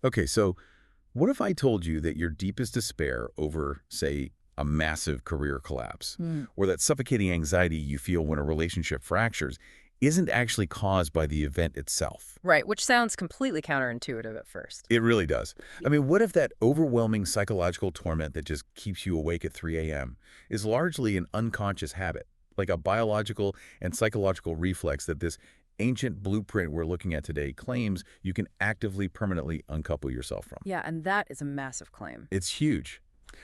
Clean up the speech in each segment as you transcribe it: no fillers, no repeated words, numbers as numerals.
Okay, so what if I told you that your deepest despair over, say, a massive career collapse, Hmm. or that suffocating anxiety you feel when a relationship fractures, isn't actually caused by the event itself? Right, which sounds completely counterintuitive at first. It really does. I mean, what if that overwhelming psychological torment that just keeps you awake at 3 a.m. is largely an unconscious habit, like a biological and psychological reflex that this ancient blueprint we're looking at today claims you can actively, permanently uncouple yourself from? Yeah, and that is a massive claim. It's huge.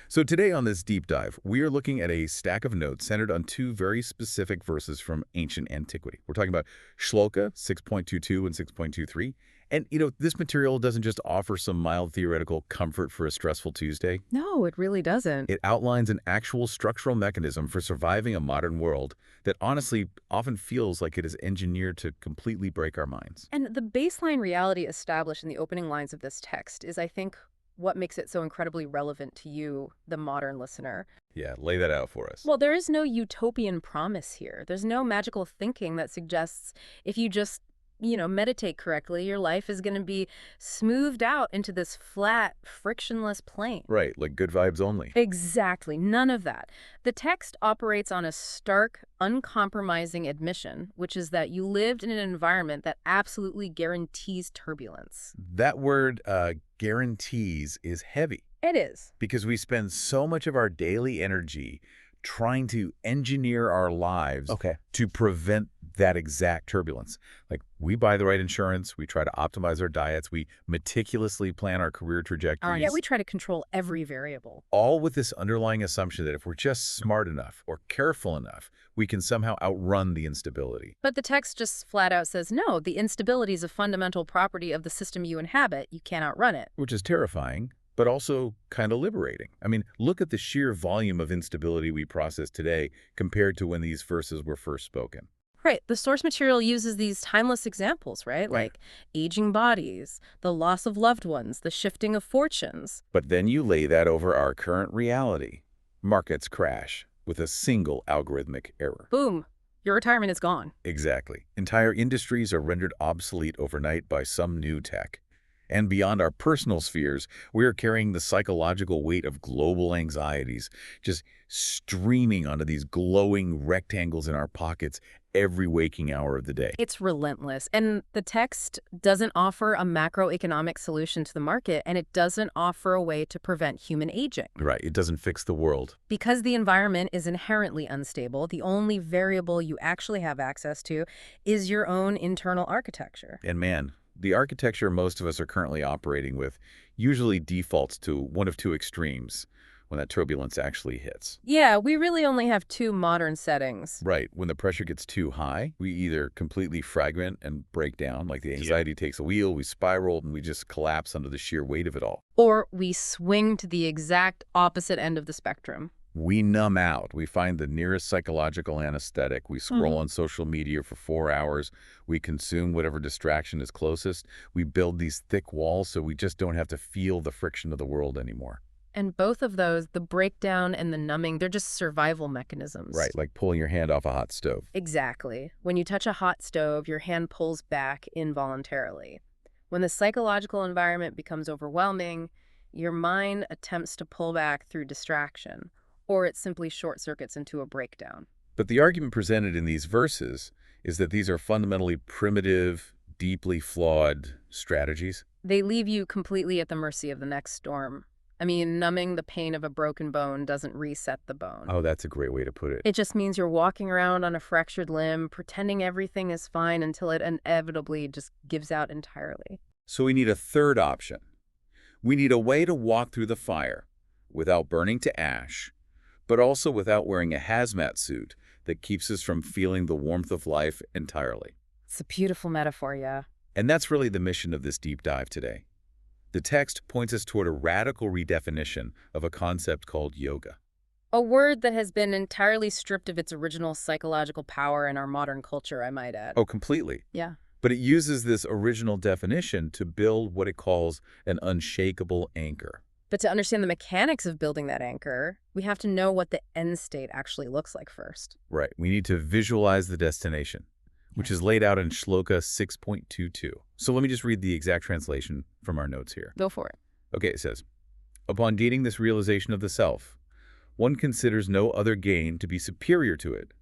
So today on this deep dive, we are looking at a stack of notes centered on two very specific verses from ancient antiquity. We're talking about Shloka 6.22 and 6.23. And, this material doesn't just offer some mild theoretical comfort for a stressful Tuesday. No, it really doesn't. It outlines an actual structural mechanism for surviving a modern world that honestly often feels like it is engineered to completely break our minds. And the baseline reality established in the opening lines of this text is, I think, what makes it so incredibly relevant to you, the modern listener. Yeah, lay that out for us. Well, there is no utopian promise here. There's no magical thinking that suggests if you just, meditate correctly, your life is going to be smoothed out into this flat, frictionless plane. Right, like good vibes only. Exactly. None of that. The text operates on a stark, uncompromising admission, which is that you lived in an environment that absolutely guarantees turbulence. That word guarantees is heavy It is. because we spend so much of our daily energy trying to engineer our lives to prevent that exact turbulence. Like we buy the right insurance, we try to optimize our diets, we meticulously plan our career trajectories, Yeah, we try to control every variable. all with this underlying assumption that if we're just smart enough or careful enough, we can somehow outrun the instability. But the text just flat out says, no, the instability is a fundamental property of the system you inhabit. You can't outrun it. Which is terrifying, but also kind of liberating. I mean, look at the sheer volume of instability we process today compared to when these verses were first spoken. Right. The source material uses these timeless examples, right? Like aging bodies, the loss of loved ones, the shifting of fortunes. But then you lay that over our current reality. Markets crash with a single algorithmic error. Boom. Your retirement is gone. Exactly. Entire industries are rendered obsolete overnight by some new tech. And beyond our personal spheres, we are carrying the psychological weight of global anxieties, just streaming onto these glowing rectangles in our pockets every waking hour of the day. It's relentless. And the text doesn't offer a macroeconomic solution to the market, and it doesn't offer a way to prevent human aging. Right. It doesn't fix the world. Because the environment is inherently unstable, the only variable you actually have access to is your own internal architecture. And man, the architecture most of us are currently operating with usually defaults to one of two extremes when that turbulence actually hits. Yeah, we really only have two modern settings. Right. When the pressure gets too high, we either completely fragment and break down, like the anxiety takes a wheel, we spiral, and we just collapse under the sheer weight of it all. Or we swing to the exact opposite end of the spectrum. We numb out. We find the nearest psychological anesthetic. We scroll on social media for 4 hours. We consume whatever distraction is closest. We build these thick walls so we just don't have to feel the friction of the world anymore. And both of those, the breakdown and the numbing, they're just survival mechanisms. Right, like pulling your hand off a hot stove. Exactly. When you touch a hot stove, your hand pulls back involuntarily. When the psychological environment becomes overwhelming, your mind attempts to pull back through distraction, or it simply short-circuits into a breakdown. But the argument presented in these verses is that these are fundamentally primitive, deeply flawed strategies. They leave you completely at the mercy of the next storm. I mean, numbing the pain of a broken bone doesn't reset the bone. Oh, that's a great way to put it. It just means you're walking around on a fractured limb, pretending everything is fine until it inevitably just gives out entirely. So we need a third option. We need a way to walk through the fire without burning to ash, but also without wearing a hazmat suit that keeps us from feeling the warmth of life entirely. It's a beautiful metaphor, yeah. And that's really the mission of this deep dive today. The text points us toward a radical redefinition of a concept called yoga. A word that has been entirely stripped of its original psychological power in our modern culture, I might add. Oh, completely. Yeah. But it uses this original definition to build what it calls an unshakable anchor. But to understand the mechanics of building that anchor, we have to know what the end state actually looks like first. Right. We need to visualize the destination. which is laid out in Shloka 6.22. So let me just read the exact translation from our notes here. Go for it. Okay, it says, upon gaining this realization of the self, one considers no other gain to be superior to it.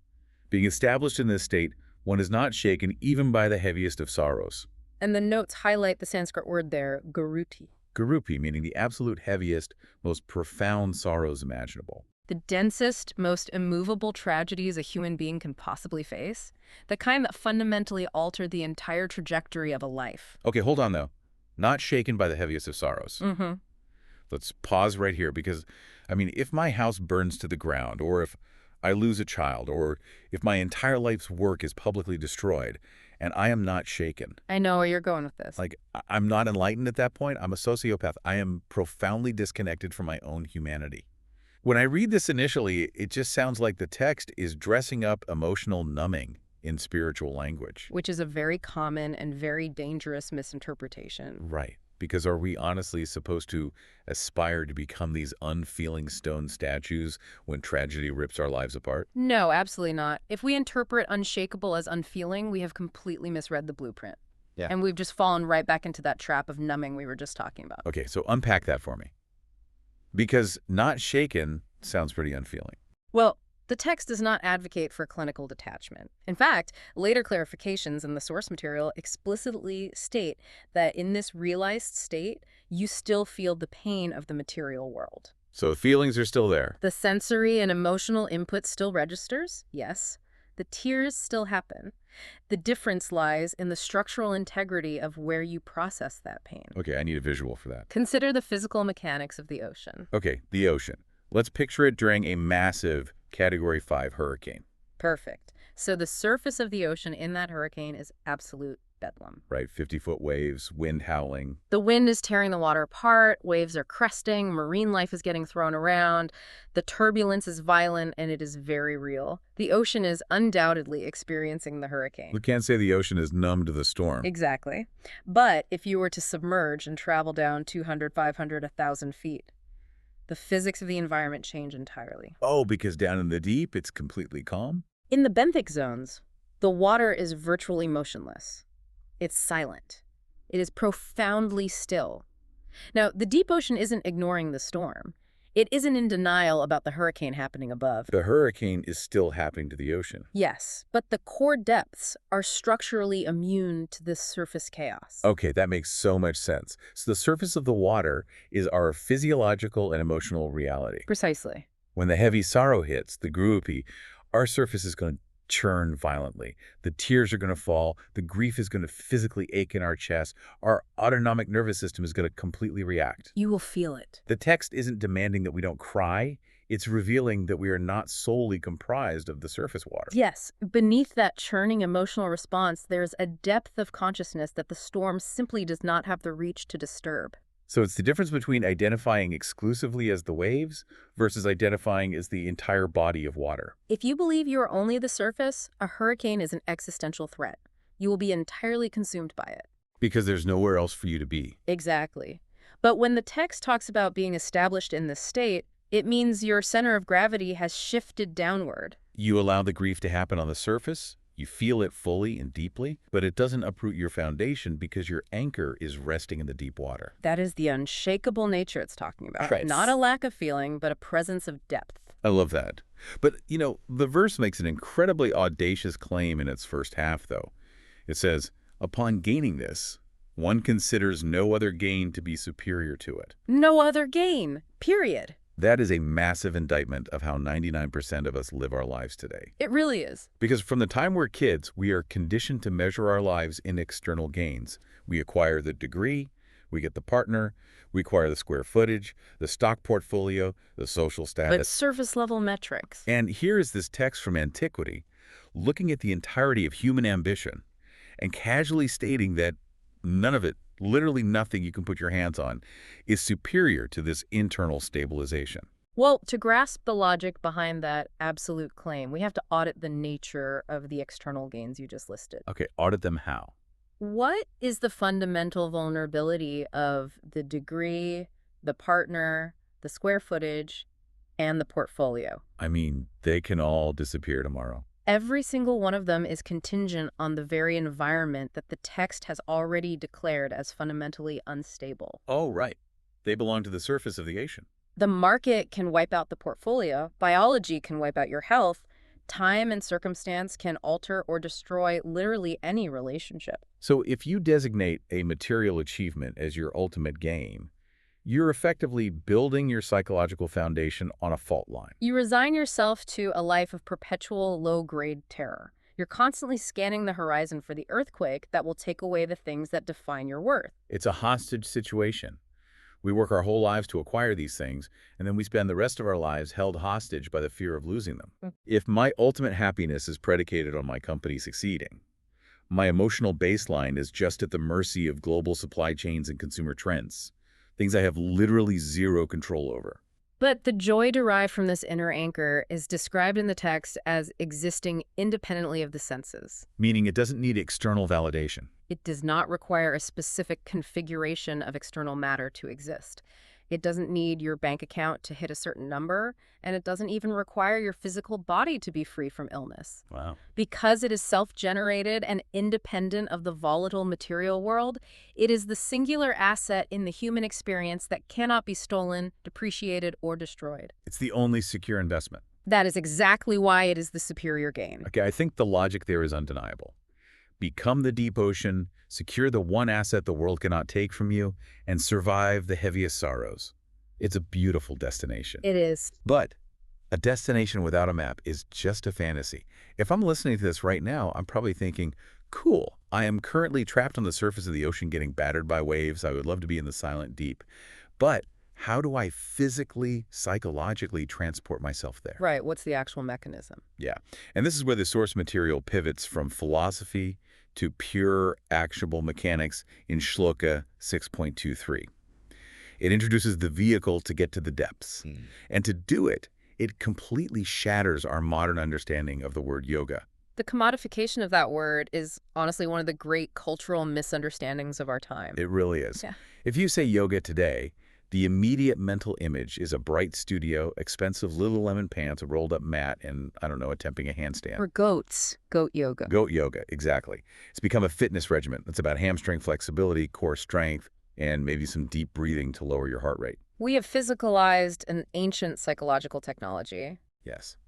Being established in this state, one is not shaken even by the heaviest of sorrows. And the notes highlight the Sanskrit word there, garuti. Garupi, meaning the absolute heaviest, most profound sorrows imaginable. The densest, most immovable tragedies a human being can possibly face. The kind that fundamentally altered the entire trajectory of a life. Okay, hold on though. Not shaken by the heaviest of sorrows. Mm-hmm. Let's pause right here because, I mean, if my house burns to the ground, or if I lose a child, or if my entire life's work is publicly destroyed, and I am not shaken. I know where you're going with this. Like, I'm not enlightened at that point. I'm a sociopath. I am profoundly disconnected from my own humanity. When I read this initially, it just sounds like the text is dressing up emotional numbing in spiritual language. Which is a very common and very dangerous misinterpretation. Right. Because are we honestly supposed to aspire to become these unfeeling stone statues when tragedy rips our lives apart? No, absolutely not. If we interpret unshakable as unfeeling, we have completely misread the blueprint. Yeah. And we've just fallen right back into that trap of numbing we were just talking about. Okay, so unpack that for me. Because not shaken sounds pretty unfeeling. Well, the text does not advocate for clinical detachment. In fact, later clarifications in the source material explicitly state that in this realized state, you still feel the pain of the material world. So feelings are still there. The sensory and emotional input still registers, yes. The tears still happen. The difference lies in the structural integrity of where you process that pain. Okay, I need a visual for that. Consider the physical mechanics of the ocean. Okay, the ocean. Let's picture it during a massive Category 5 hurricane. Perfect. So the surface of the ocean in that hurricane is absolute bedlam. Right, 50-foot waves, wind howling. The wind is tearing the water apart, waves are cresting, marine life is getting thrown around, the turbulence is violent, and it is very real. The ocean is undoubtedly experiencing the hurricane. We can't say the ocean is numb to the storm. Exactly. But if you were to submerge and travel down 200, 500, 1,000 feet, the physics of the environment change entirely. Oh, because down in the deep, it's completely calm? In the benthic zones, the water is virtually motionless. It's silent. It is profoundly still. Now, the deep ocean isn't ignoring the storm. It isn't in denial about the hurricane happening above. The hurricane is still happening to the ocean. Yes, but the core depths are structurally immune to this surface chaos. Okay, that makes so much sense. So the surface of the water is our physiological and emotional reality. Precisely. When the heavy sorrow hits, the grupi, our surface is going to churn violently. The tears are going to fall. The grief is going to physically ache in our chest. Our autonomic nervous system is going to completely react. You will feel it. The text isn't demanding that we don't cry. It's revealing that we are not solely comprised of the surface water. Yes, beneath that churning emotional response, there's a depth of consciousness that the storm simply does not have the reach to disturb. So it's the difference between identifying exclusively as the waves versus identifying as the entire body of water. If you believe you are only the surface, a hurricane is an existential threat. You will be entirely consumed by it. Because there's nowhere else for you to be. Exactly. But when the text talks about being established in this state, it means your center of gravity has shifted downward. You allow the grief to happen on the surface. You feel it fully and deeply, but it doesn't uproot your foundation because your anchor is resting in the deep water. That is the unshakable nature it's talking about. Right. Not a lack of feeling, but a presence of depth. I love that. But, you know, the verse makes an incredibly audacious claim in its first half, though. It says, upon gaining this, one considers no other gain to be superior to it. No other gain, period. That is a massive indictment of how 99% of us live our lives today. It really is. Because from the time we're kids, we are conditioned to measure our lives in external gains. We acquire the degree, we get the partner, we acquire the square footage, the stock portfolio, the social But status. surface-level metrics. And here is this text from antiquity, looking at the entirety of human ambition and casually stating that none of it, literally nothing you can put your hands on, is superior to this internal stabilization. Well, to grasp the logic behind that absolute claim, we have to audit the nature of the external gains you just listed. Okay, audit them how? What is the fundamental vulnerability of the degree, the partner, the square footage, and the portfolio? I mean, they can all disappear tomorrow. Every single one of them is contingent on the very environment that the text has already declared as fundamentally unstable. Oh, right. They belong to the surface of the ocean. The market can wipe out the portfolio, biology can wipe out your health, time and circumstance can alter or destroy literally any relationship. So if you designate a material achievement as your ultimate gain, you're effectively building your psychological foundation on a fault line. You resign yourself to a life of perpetual low-grade terror. You're constantly scanning the horizon for the earthquake that will take away the things that define your worth. It's a hostage situation. We work our whole lives to acquire these things, and then we spend the rest of our lives held hostage by the fear of losing them. If my ultimate happiness is predicated on my company succeeding, my emotional baseline is just at the mercy of global supply chains and consumer trends, things I have literally zero control over. But the joy derived from this inner anchor is described in the text as existing independently of the senses. Meaning it doesn't need external validation. It does not require a specific configuration of external matter to exist. It doesn't need your bank account to hit a certain number, and it doesn't even require your physical body to be free from illness. Wow. Because it is self-generated and independent of the volatile material world, it is the singular asset in the human experience that cannot be stolen, depreciated, or destroyed. It's the only secure investment. That is exactly why it is the superior gain. Okay, I think the logic there is undeniable. Become the deep ocean, secure the one asset the world cannot take from you, and survive the heaviest sorrows. It's a beautiful destination. It is. But a destination without a map is just a fantasy. If I'm listening to this right now, I'm probably thinking, cool, I am currently trapped on the surface of the ocean getting battered by waves. I would love to be in the silent deep. But how do I physically, psychologically transport myself there? Right. What's the actual mechanism? Yeah. And this is where the source material pivots from philosophy to pure, actionable mechanics in Shloka 6.23. It introduces the vehicle to get to the depths. And to do it, it completely shatters our modern understanding of the word yoga. The commodification of that word is honestly one of the great cultural misunderstandings of our time. It really is. Yeah. If you say yoga today, the immediate mental image is a bright studio, expensive Lululemon pants, a rolled-up mat, and, I don't know, attempting a handstand. Or goats. Goat yoga. Goat yoga, exactly. It's become a fitness regimen. It's about hamstring flexibility, core strength, and maybe some deep breathing to lower your heart rate. We have physicalized an ancient psychological technology. Yes.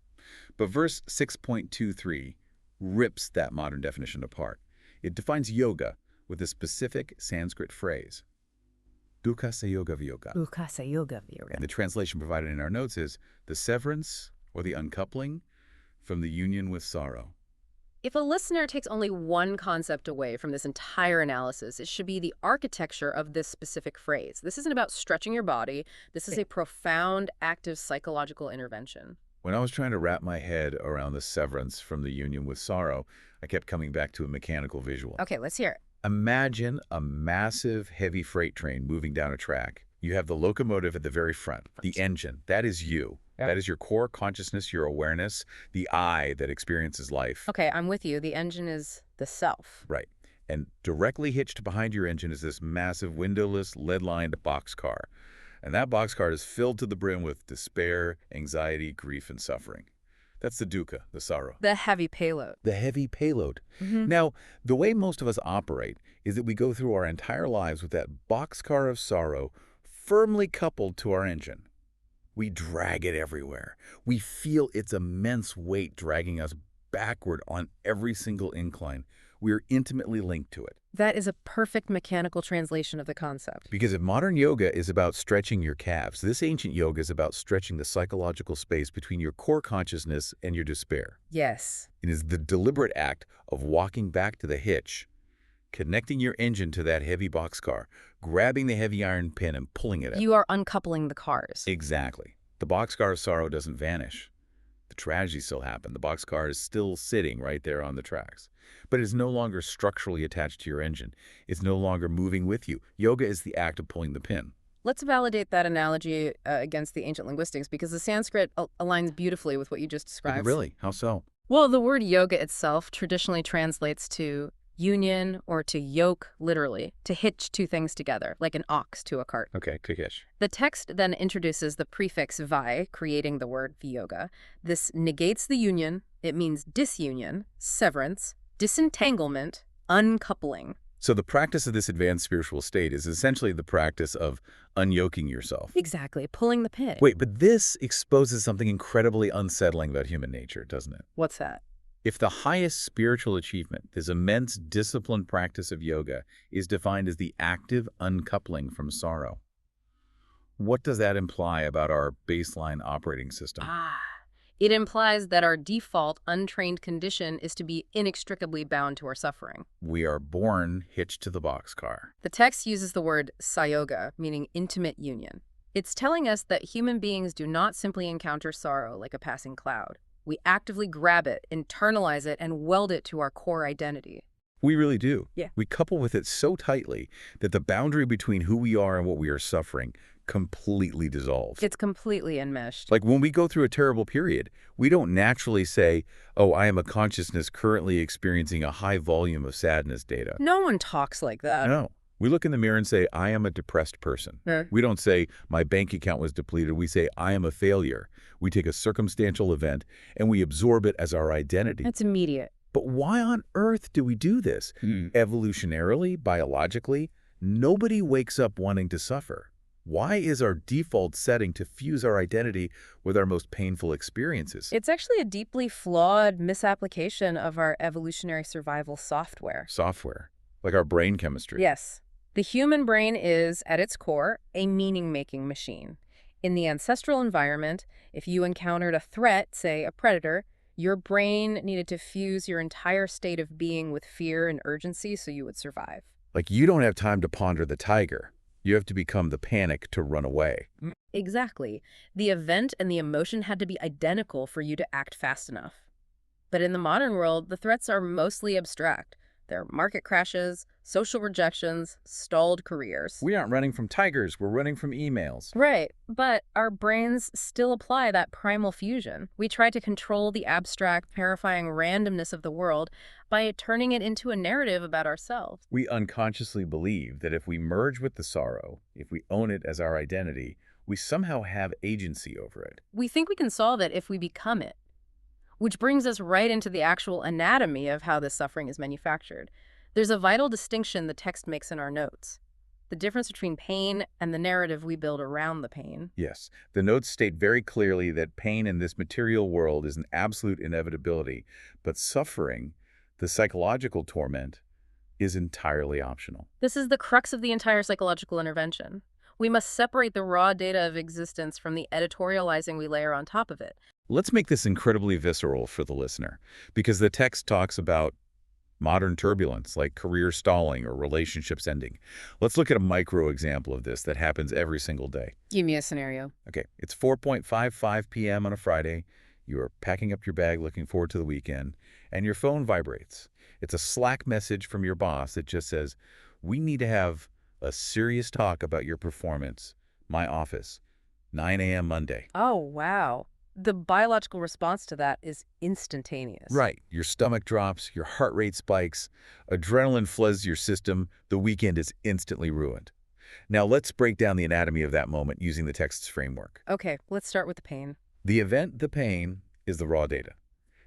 But verse 6.23 rips that modern definition apart. It defines yoga with a specific Sanskrit phrase. Dukkha sa yoga vyoga. Dukkha sa yoga vyoga. And the translation provided in our notes is the severance or the uncoupling from the union with sorrow. If a listener takes only one concept away from this entire analysis, it should be the architecture of this specific phrase. This isn't about stretching your body. This is a profound, active psychological intervention. When I was trying to wrap my head around the severance from the union with sorrow, I kept coming back to a mechanical visual. Okay, let's hear it. Imagine a massive, heavy freight train moving down a track. You have the locomotive at the very front, the engine. That is you. Yep. That is your core consciousness, your awareness, the I that experiences life. Okay, I'm with you. The engine is the self. Right. And directly hitched behind your engine is this massive, windowless, lead-lined boxcar. And that boxcar is filled to the brim with despair, anxiety, grief, and suffering. That's the dukkha, the sorrow. The heavy payload. The heavy payload. Now, the way most of us operate is that we go through our entire lives with that boxcar of sorrow firmly coupled to our engine. We drag it everywhere. We feel its immense weight dragging us backward on every single incline. We are intimately linked to it. That is a perfect mechanical translation of the concept. Because if modern yoga is about stretching your calves, this ancient yoga is about stretching the psychological space between your core consciousness and your despair. Yes. It is the deliberate act of walking back to the hitch, connecting your engine to that heavy boxcar, grabbing the heavy iron pin and pulling it up. You are uncoupling the cars. Exactly. The boxcar of sorrow doesn't vanish. The tragedy still happened. The boxcar is still sitting right there on the tracks. But it is no longer structurally attached to your engine. It's no longer moving with you. Yoga is the act of pulling the pin. Let's validate that analogy against the ancient linguistics, because the Sanskrit aligns beautifully with what you just described. Really? How so? Well, the word yoga itself traditionally translates to union or to yoke, literally, to hitch two things together, like an ox to a cart. Okay, quick hitch. The text then introduces the prefix vi, creating the word yoga. This negates the union, It means disunion, severance, disentanglement, uncoupling. So the practice of this advanced spiritual state is essentially the practice of unyoking yourself. Exactly, pulling the pin. Wait, but this exposes something incredibly unsettling about human nature, doesn't it? What's that? If the highest spiritual achievement, this immense disciplined practice of yoga, is defined as the active uncoupling from sorrow, what does that imply about our baseline operating system? It implies that our default untrained condition is to be inextricably bound to our suffering. We are born hitched to the boxcar. The text uses the word sayoga, meaning intimate union. It's telling us that human beings do not simply encounter sorrow like a passing cloud. We actively grab it, internalize it, and weld it to our core identity. We really do. Yeah. We couple with it so tightly that the boundary between who we are and what we are suffering completely dissolves. It's completely enmeshed. Like when we go through a terrible period, we don't naturally say, oh, I am a consciousness currently experiencing a high volume of sadness data. No one talks like that. No. We look in the mirror and say, I am a depressed person. We don't say, my bank account was depleted. We say, I am a failure. We take a circumstantial event and we absorb it as our identity. It's immediate. But why on earth do we do this? Evolutionarily, biologically, nobody wakes up wanting to suffer. Why is our default setting to fuse our identity with our most painful experiences? It's actually a deeply flawed misapplication of our evolutionary survival software. Software, like our brain chemistry. Yes. The human brain is, at its core, a meaning-making machine. In the ancestral environment, if you encountered a threat, say a predator, your brain needed to fuse your entire state of being with fear and urgency so you would survive. Like you don't have time to ponder the tiger. You have to become the panic to run away. Exactly. The event and the emotion had to be identical for you to act fast enough. But in the modern world, the threats are mostly abstract. They're market crashes, social rejections, stalled careers. We aren't running from tigers, we're running from emails. Right, but our brains still apply that primal fusion. We try to control the abstract, terrifying randomness of the world by turning it into a narrative about ourselves. We unconsciously believe that if we merge with the sorrow, if we own it as our identity, we somehow have agency over it. We think we can solve it if we become it. Which brings us right into the actual anatomy of how this suffering is manufactured. There's a vital distinction the text makes in our notes. The difference between pain and the narrative we build around the pain. Yes, the notes state very clearly that pain in this material world is an absolute inevitability, but suffering, the psychological torment, is entirely optional. This is the crux of the entire psychological intervention. We must separate the raw data of existence from the editorializing we layer on top of it. Let's make this incredibly visceral for the listener, because the text talks about modern turbulence, like career stalling or relationships ending. Let's look at a micro example of this that happens every single day. Give me a scenario. Okay, it's 4:55 p.m. on a Friday. You are packing up your bag, looking forward to the weekend, and your phone vibrates. It's a Slack message from your boss that just says, we need to have a serious talk about your performance. My office, 9 a.m. Monday. Oh, wow. The biological response to that is instantaneous. Right. Your stomach drops, your heart rate spikes, adrenaline floods your system, the weekend is instantly ruined. Now let's break down the anatomy of that moment using the text's framework. Okay, let's start with the pain. The event, the pain, is the raw data.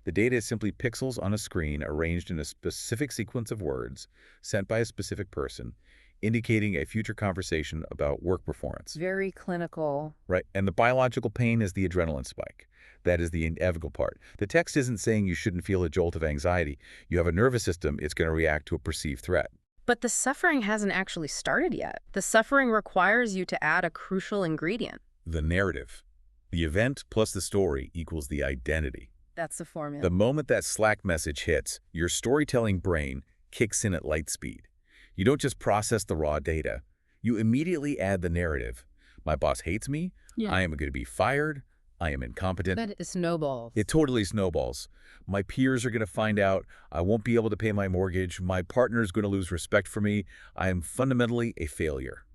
The data is simply pixels on a screen arranged in a specific sequence of words sent by a specific person, indicating a future conversation about work performance. Very clinical. Right. And the biological pain is the adrenaline spike. That is the inevitable part. The text isn't saying you shouldn't feel a jolt of anxiety. You have a nervous system, it's going to react to a perceived threat. But the suffering hasn't actually started yet. The suffering requires you to add a crucial ingredient. The narrative. The event plus the story equals the identity. That's the formula. The moment that Slack message hits, your storytelling brain kicks in at light speed. You don't just process the raw data. You immediately add the narrative. My boss hates me. Yeah. I am going to be fired. I am incompetent. That snowballs. It totally snowballs. My peers are going to find out. I won't be able to pay my mortgage. My partner is going to lose respect for me. I am fundamentally a failure.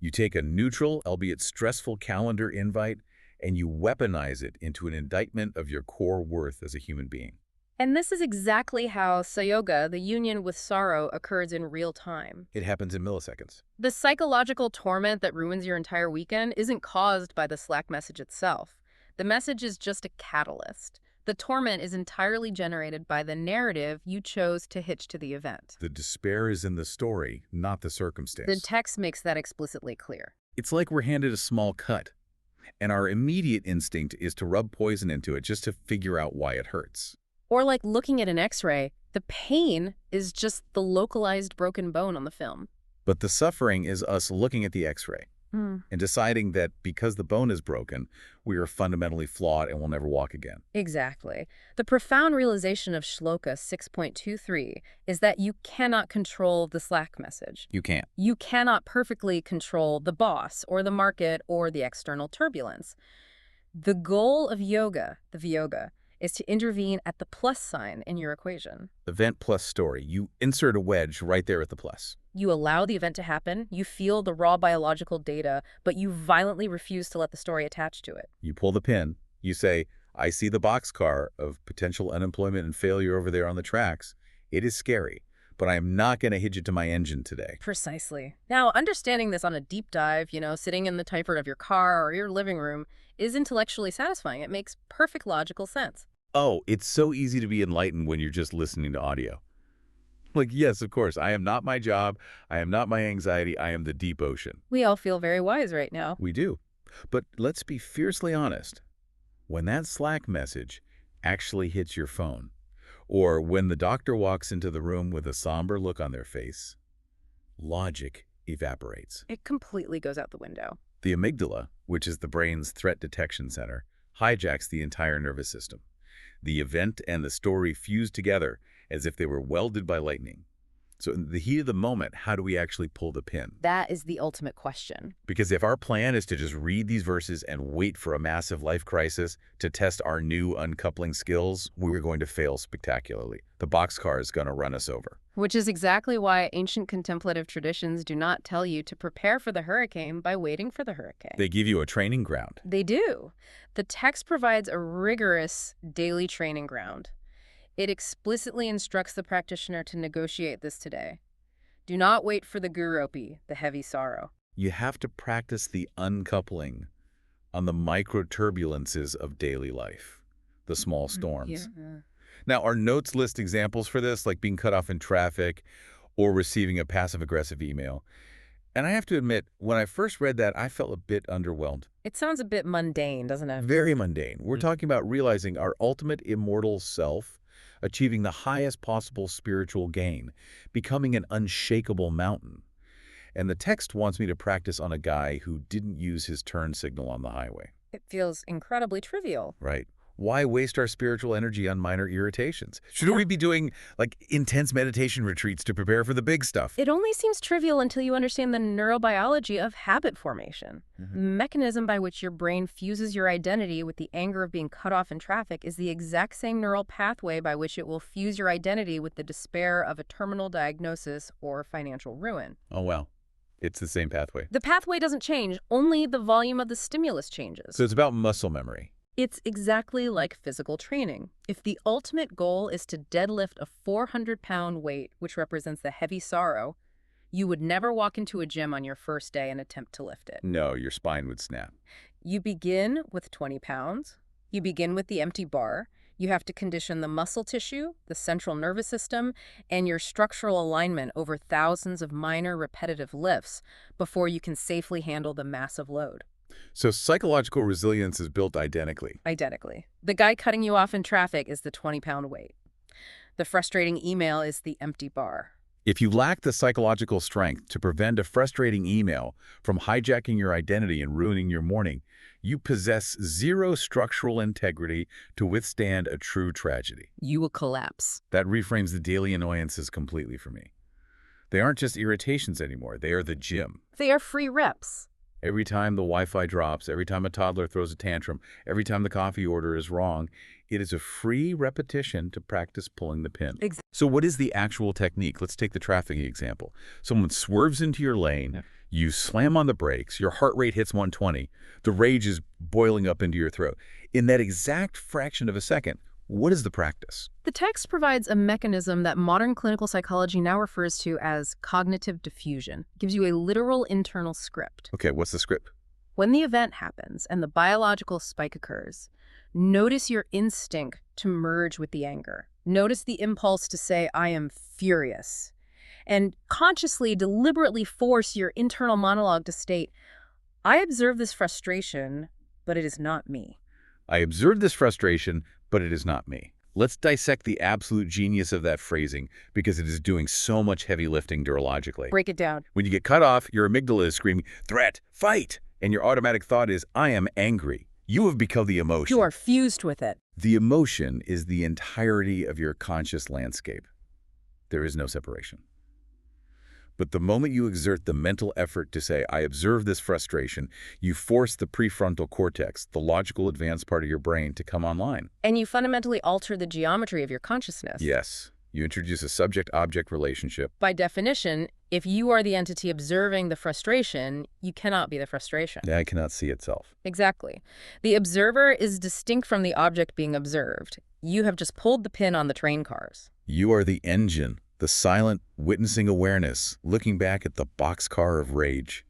You take a neutral, albeit stressful calendar invite, and you weaponize it into an indictment of your core worth as a human being. And this is exactly how sayoga, the union with sorrow, occurs in real time. It happens in milliseconds. The psychological torment that ruins your entire weekend isn't caused by the Slack message itself. The message is just a catalyst. The torment is entirely generated by the narrative you chose to hitch to the event. The despair is in the story, not the The circumstance. text makes that explicitly clear. It's like we're handed a small cut, and our immediate instinct is to rub poison into it just to figure out why it hurts. Or like looking at an X-ray, the pain is just the localized broken bone on the film. But the suffering is us looking at the X-ray and deciding that because the bone is broken, we are fundamentally flawed and will never walk again. Exactly. The profound realization of Shloka 6.23 is that you cannot control the Slack message. You can't. You cannot perfectly control the boss or the market or the external turbulence. The goal of yoga, the Viyoga, is to intervene at the plus sign in your equation. Event plus story. You insert a wedge right there at the plus. You allow the event to happen, you feel the raw biological data, but you violently refuse to let the story attach to it. You pull the pin. You say, I see the boxcar of potential unemployment and failure over there on the tracks. It is scary, but I am not going to hitch it to my engine today. Precisely. Now, understanding this on a deep dive, sitting in the typewriter of your car or your living room, is intellectually satisfying. It makes perfect logical sense. Oh, it's so easy to be enlightened when you're just listening to audio. Like, yes, of course, I am not my job. I am not my anxiety. I am the deep ocean. We all feel very wise right now. We do. But let's be fiercely honest. When that Slack message actually hits your phone, or when the doctor walks into the room with a somber look on their face, logic evaporates. It completely goes out the window. The amygdala, which is the brain's threat detection center, hijacks the entire nervous system. The event and the story fuse together as if they were welded by lightning. So in the heat of the moment, how do we actually pull the pin? That is the ultimate question. Because if our plan is to just read these verses and wait for a massive life crisis to test our new uncoupling skills, we're going to fail spectacularly. The boxcar is going to run us over. Which is exactly why ancient contemplative traditions do not tell you to prepare for the hurricane by waiting for the hurricane. They give you a training ground. They do. The text provides a rigorous daily training ground. It explicitly instructs the practitioner to negotiate this today. Do not wait for the guropi, the heavy sorrow. You have to practice the uncoupling on the micro-turbulences of daily life, the small storms. Yeah. Now, our notes list examples for this, like being cut off in traffic or receiving a passive-aggressive email. And I have to admit, when I first read that, I felt a bit underwhelmed. It sounds a bit mundane, doesn't it? Very mundane. We're talking about realizing our ultimate immortal self, achieving the highest possible spiritual gain, becoming an unshakable mountain. And the text wants me to practice on a guy who didn't use his turn signal on the highway. It feels incredibly trivial. Right. Why waste our spiritual energy on minor irritations? Shouldn't we be doing, like, intense meditation retreats to prepare for the big stuff? It only seems trivial until you understand the neurobiology of habit formation. The mechanism by which your brain fuses your identity with the anger of being cut off in traffic is the exact same neural pathway by which it will fuse your identity with the despair of a terminal diagnosis or financial ruin. Oh, well. It's the same pathway. The pathway doesn't change, only the volume of the stimulus changes. So it's about muscle memory. It's exactly like physical training. If the ultimate goal is to deadlift a 400-pound weight, which represents the heavy sorrow, you would never walk into a gym on your first day and attempt to lift it. No, your spine would snap. You begin with 20 pounds. You begin with the empty bar. You have to condition the muscle tissue, the central nervous system, and your structural alignment over thousands of minor repetitive lifts before you can safely handle the massive load. So psychological resilience is built identically. Identically. The guy cutting you off in traffic is the 20-pound weight. The frustrating email is the empty bar. If you lack the psychological strength to prevent a frustrating email from hijacking your identity and ruining your morning, you possess zero structural integrity to withstand a true tragedy. You will collapse. That reframes the daily annoyances completely for me. They aren't just irritations anymore. They are the gym. They are free reps. Every time the Wi-Fi drops, every time a toddler throws a tantrum, every time the coffee order is wrong, it is a free repetition to practice pulling the pin. So what is the actual technique? Let's take the traffic example. Someone swerves into your lane, you slam on the brakes, your heart rate hits 120, the rage is boiling up into your throat. In that exact fraction of a second, what is the practice? The text provides a mechanism that modern clinical psychology now refers to as cognitive diffusion. It gives you a literal internal script. Okay, what's the script? When the event happens and the biological spike occurs, notice your instinct to merge with the anger. Notice the impulse to say, I am furious. And consciously, deliberately force your internal monologue to state, I observe this frustration, but it is not me. I observe this frustration, but it is not me. Let's dissect the absolute genius of that phrasing because it is doing so much heavy lifting neurologically. Break it down. When you get cut off, your amygdala is screaming, threat, fight, and your automatic thought is, I am angry. You have become the emotion. You are fused with it. The emotion is the entirety of your conscious landscape. There is no separation. But the moment you exert the mental effort to say, I observe this frustration, you force the prefrontal cortex, the logical advanced part of your brain, to come online. And you fundamentally alter the geometry of your consciousness. Yes. You introduce a subject-object relationship. By definition, if you are the entity observing the frustration, you cannot be the frustration. That cannot see itself. Exactly. The observer is distinct from the object being observed. You have just pulled the pin on the train cars. You are the engine, the silent, witnessing awareness, looking back at the boxcar of rage.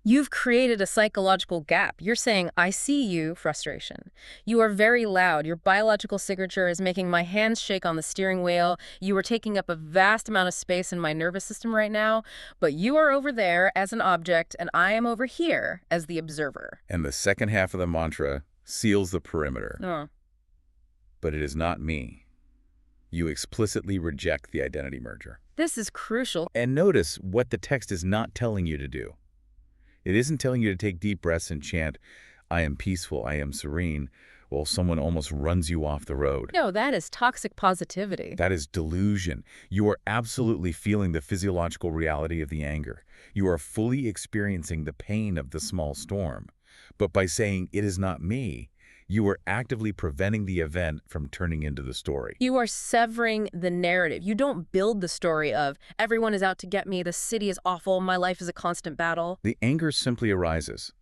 You've created a psychological gap. You're saying, I see you, frustration. You are very loud. Your biological signature is making my hands shake on the steering wheel. You are taking up a vast amount of space in my nervous system right now, but you are over there as an object, and I am over here as the observer. And the second half of the mantra seals the perimeter. Oh. But it is not me. You explicitly reject the identity merger. This is crucial. And notice what the text is not telling you to do. It isn't telling you to take deep breaths and chant, I am peaceful, I am serene, while someone almost runs you off the road. No, that is toxic positivity. That is delusion. You are absolutely feeling the physiological reality of the anger. You are fully experiencing the pain of the small storm. But by saying, it is not me, you are actively preventing the event from turning into the story. You are severing the narrative. You don't build the story of, everyone is out to get me, the city is awful, my life is a constant battle. The anger simply arises,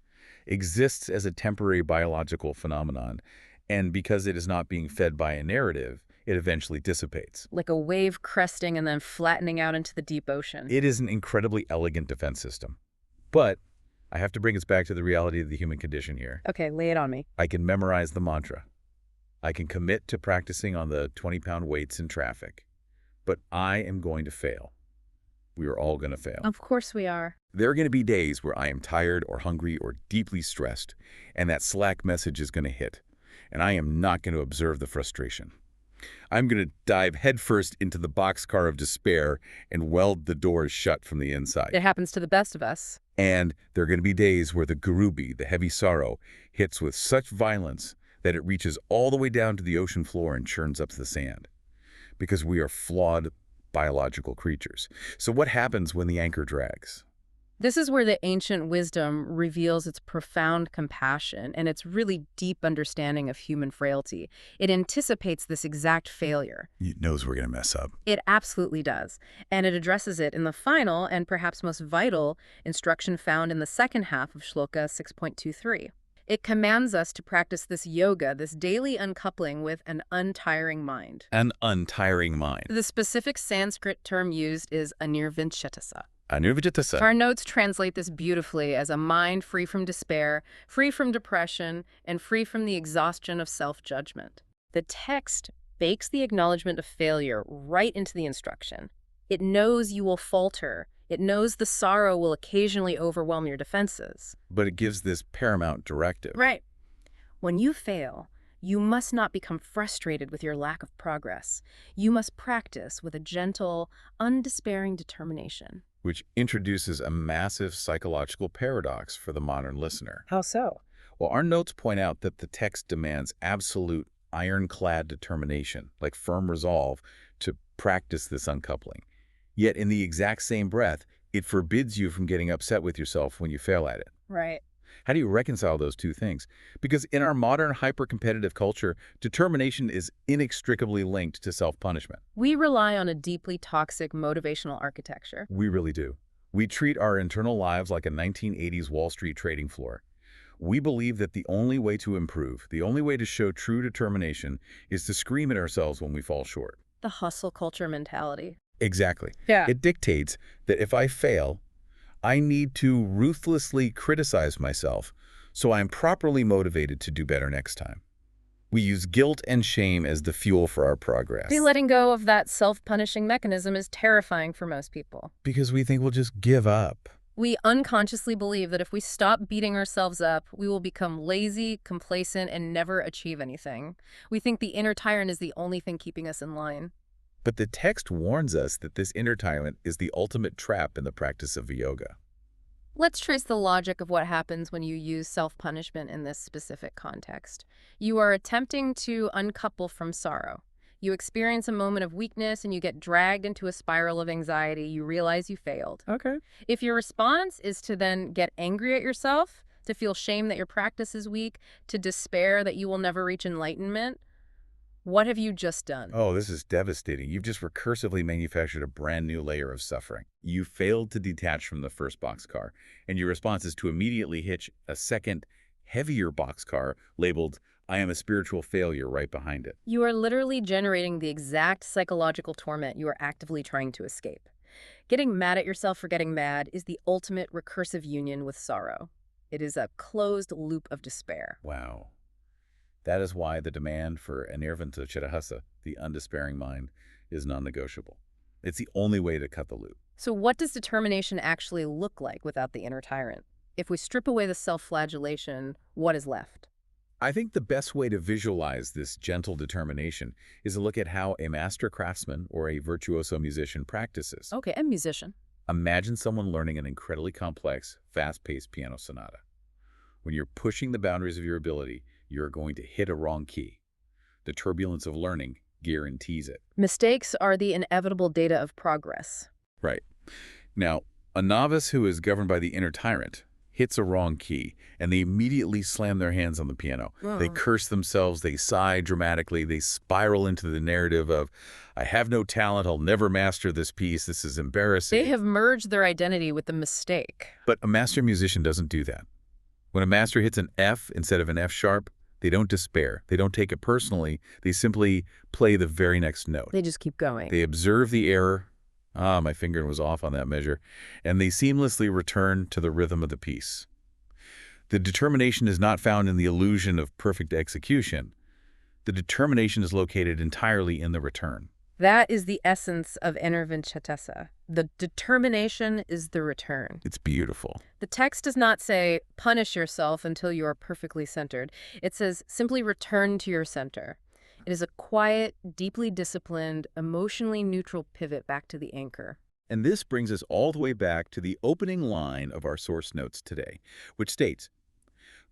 exists as a temporary biological phenomenon, and because it is not being fed by a narrative, it eventually dissipates. Like a wave cresting and then flattening out into the deep ocean. It is an incredibly elegant defense system. But I have to bring us back to the reality of the human condition here. Okay, lay it on me. I can memorize the mantra. I can commit to practicing on the 20-pound weights in traffic. But I am going to fail. We are all going to fail. Of course we are. There are going to be days where I am tired or hungry or deeply stressed, and that Slack message is going to hit. And I am not going to observe the frustration. I'm going to dive headfirst into the boxcar of despair and weld the doors shut from the inside. It happens to the best of us. And there are going to be days where the gurubi, the heavy sorrow, hits with such violence that it reaches all the way down to the ocean floor and churns up the sand. Because we are flawed biological creatures. So what happens when the anchor drags? This is where the ancient wisdom reveals its profound compassion and its really deep understanding of human frailty. It anticipates this exact failure. It knows we're going to mess up. It absolutely does. And it addresses it in the final and perhaps most vital instruction found in the second half of Shloka 6.23. It commands us to practice this yoga, this daily uncoupling with an untiring mind. An untiring mind. The specific Sanskrit term used is anirvinchetasa. Anirvijitasa. Our notes translate this beautifully as a mind free from despair, free from depression, and free from the exhaustion of self-judgment. The text bakes the acknowledgement of failure right into the instruction. It knows you will falter. It knows the sorrow will occasionally overwhelm your defenses. But it gives this paramount directive. Right. When you fail, you must not become frustrated with your lack of progress. You must practice with a gentle, undespairing determination. Which introduces a massive psychological paradox for the modern listener. How so? Well, our notes point out that the text demands absolute ironclad determination, like firm resolve, to practice this uncoupling. Yet in the exact same breath, it forbids you from getting upset with yourself when you fail at it. Right. How do you reconcile those two things? Because in our modern hyper-competitive culture, determination is inextricably linked to self-punishment. We rely on a deeply toxic motivational architecture. We really do. We treat our internal lives like a 1980s Wall Street trading floor. We believe that the only way to improve, the only way to show true determination, is to scream at ourselves when we fall short. The hustle culture mentality. Exactly. Yeah. It dictates that if I fail, I need to ruthlessly criticize myself so I'm properly motivated to do better next time. We use guilt and shame as the fuel for our progress Letting go of that self-punishing mechanism is terrifying for most people. because we think we'll just give up. We unconsciously believe that if we stop beating ourselves up, we will become lazy, complacent, and never achieve anything. We think the inner tyrant is the only thing keeping us in line. But the text warns us that this inner tyrant is the ultimate trap in the practice of yoga. Let's trace the logic of what happens when you use self-punishment in this specific context. You are attempting to uncouple from sorrow. You experience a moment of weakness and you get dragged into a spiral of anxiety. You realize you failed. Okay. If your response is to then get angry at yourself, to feel shame that your practice is weak, to despair that you will never reach enlightenment, what have you just done? Oh, this is devastating. You've just recursively manufactured a brand new layer of suffering. You failed to detach from the first boxcar, and your response is to immediately hitch a second, heavier boxcar labeled, I am a spiritual failure, right behind it. You are literally generating the exact psychological torment you are actively trying to escape. Getting mad at yourself for getting mad is the ultimate recursive union with sorrow. It is a closed loop of despair. Wow. That is why the demand for anirvanta chitahasa, the undespairing mind, is non-negotiable. It's the only way to cut the loop. So what does determination actually look like without the inner tyrant? If we strip away the self-flagellation, what is left? I think the best way to visualize this gentle determination is to look at how a master craftsman or a virtuoso musician practices. Okay, a musician. Imagine someone learning an incredibly complex, fast-paced piano sonata. When you're pushing the boundaries of your ability, you're going to hit a wrong key. The turbulence of learning guarantees it. Mistakes are the inevitable data of progress. Right. Now, a novice who is governed by the inner tyrant hits a wrong key, and they immediately slam their hands on the piano. They curse themselves, they sigh dramatically, they spiral into the narrative of, I have no talent, I'll never master this piece, this is embarrassing. They have merged their identity with the mistake. But a master musician doesn't do that. When a master hits an F instead of an F sharp, they don't despair. They don't take it personally. They simply play the very next note. They just keep going. They observe the error. Ah, my finger was off on that measure. And they seamlessly return to the rhythm of the piece. The determination is not found in the illusion of perfect execution. The determination is located entirely in the return. That is the essence of Enervinchatesa. The determination is the return. It's beautiful. The text does not say, punish yourself until you are perfectly centered. It says, simply return to your center. It is a quiet, deeply disciplined, emotionally neutral pivot back to the anchor. And this brings us all the way back to the opening line of our source notes today, which states,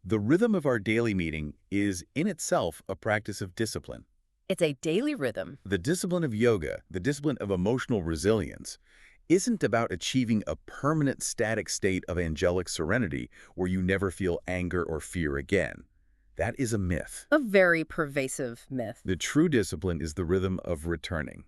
the rhythm of our daily meeting is in itself a practice of discipline. It's a daily rhythm. The discipline of yoga, the discipline of emotional resilience, isn't about achieving a permanent static state of angelic serenity where you never feel anger or fear again. That is a myth. A very pervasive myth. The true discipline is the rhythm of returning.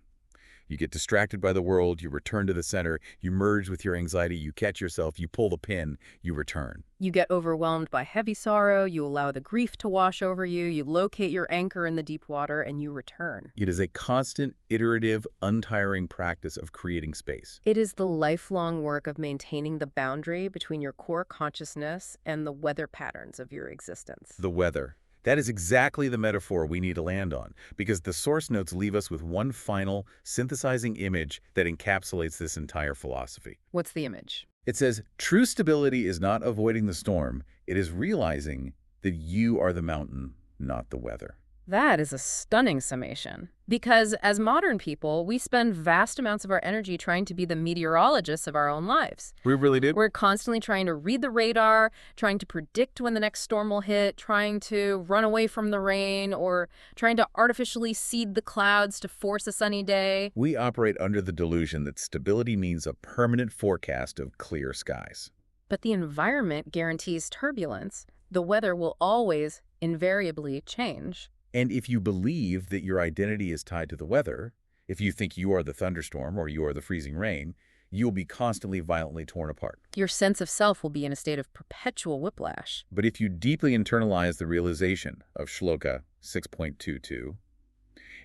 You get distracted by the world, you return to the center, you merge with your anxiety, you catch yourself, you pull the pin, you return. You get overwhelmed by heavy sorrow, you allow the grief to wash over you, you locate your anchor in the deep water, and you return. It is a constant, iterative, untiring practice of creating space. It is the lifelong work of maintaining the boundary between your core consciousness and the weather patterns of your existence. The weather. That is exactly the metaphor we need to land on, because the source notes leave us with one final, synthesizing image that encapsulates this entire philosophy. What's the image? It says, true stability is not avoiding the storm, it is realizing that you are the mountain, not the weather. That is a stunning summation. Because as modern people, we spend vast amounts of our energy trying to be the meteorologists of our own lives. We really do? We're constantly trying to read the radar, trying to predict when the next storm will hit, trying to run away from the rain, or trying to artificially seed the clouds to force a sunny day. We operate under the delusion that stability means a permanent forecast of clear skies. But the environment guarantees turbulence. The weather will always, invariably, change. And if you believe that your identity is tied to the weather, if you think you are the thunderstorm or you are the freezing rain, you will be constantly violently torn apart. Your sense of self will be in a state of perpetual whiplash. But if you deeply internalize the realization of Shloka 6.22,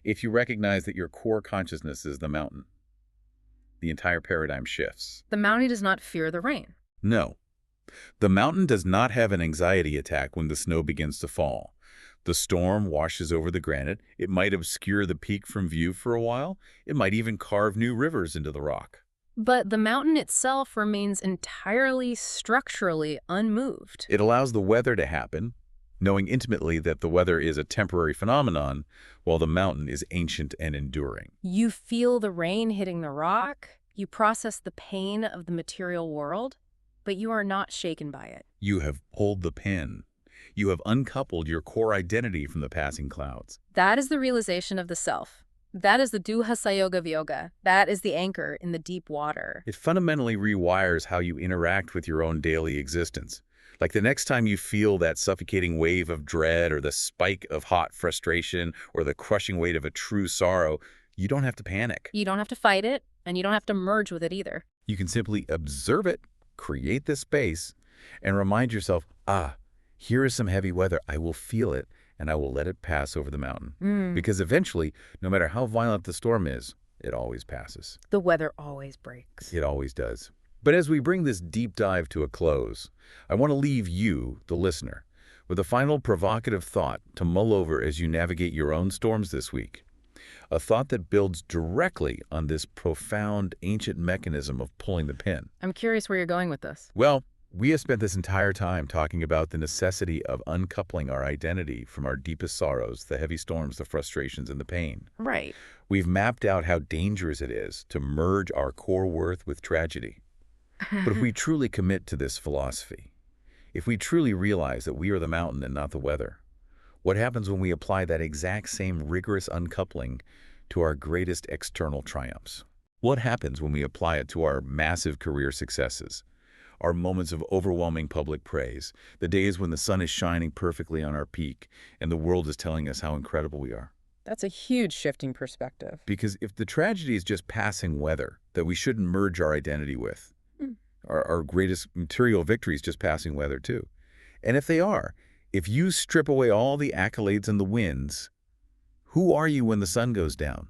if you recognize that your core consciousness is the mountain, the entire paradigm shifts. The mountain does not fear the rain. No. The mountain does not have an anxiety attack when the snow begins to fall. The storm washes over the granite. It might obscure the peak from view for a while. It might even carve new rivers into the rock. But the mountain itself remains entirely structurally unmoved. It allows the weather to happen, knowing intimately that the weather is a temporary phenomenon, while the mountain is ancient and enduring. You feel the rain hitting the rock, you process the pain of the material world, but you are not shaken by it. You have pulled the pin. You have uncoupled your core identity from the passing clouds. That is the realization of the self. That is the duha sayoga vyoga. That is the anchor in the deep water. It fundamentally rewires how you interact with your own daily existence. Like the next time you feel that suffocating wave of dread or the spike of hot frustration or the crushing weight of a true sorrow, you don't have to panic. You don't have to fight it, and you don't have to merge with it either. You can simply observe it, create this space, and remind yourself, here is some heavy weather. I will feel it, and I will let it pass over the mountain. Because eventually, no matter how violent the storm is, it always passes. The weather always breaks. It always does. But as we bring this deep dive to a close, I want to leave you, the listener, with a final provocative thought to mull over as you navigate your own storms this week. A thought that builds directly on this profound ancient mechanism of pulling the pin. I'm curious where you're going with this. Well, we have spent this entire time talking about the necessity of uncoupling our identity from our deepest sorrows, the heavy storms, the frustrations, and the pain. Right. We've mapped out how dangerous it is to merge our core worth with tragedy. But if we truly commit to this philosophy, if we truly realize that we are the mountain and not the weather, what happens when we apply that exact same rigorous uncoupling to our greatest external triumphs? What happens when we apply it to our massive career successes, our moments of overwhelming public praise, the days when the sun is shining perfectly on our peak and the world is telling us how incredible we are? That's a huge shifting perspective. Because if the tragedy is just passing weather that we shouldn't merge our identity with, our greatest material victories just passing weather too. And if they are, if you strip away all the accolades and the wins, who are you when the sun goes down?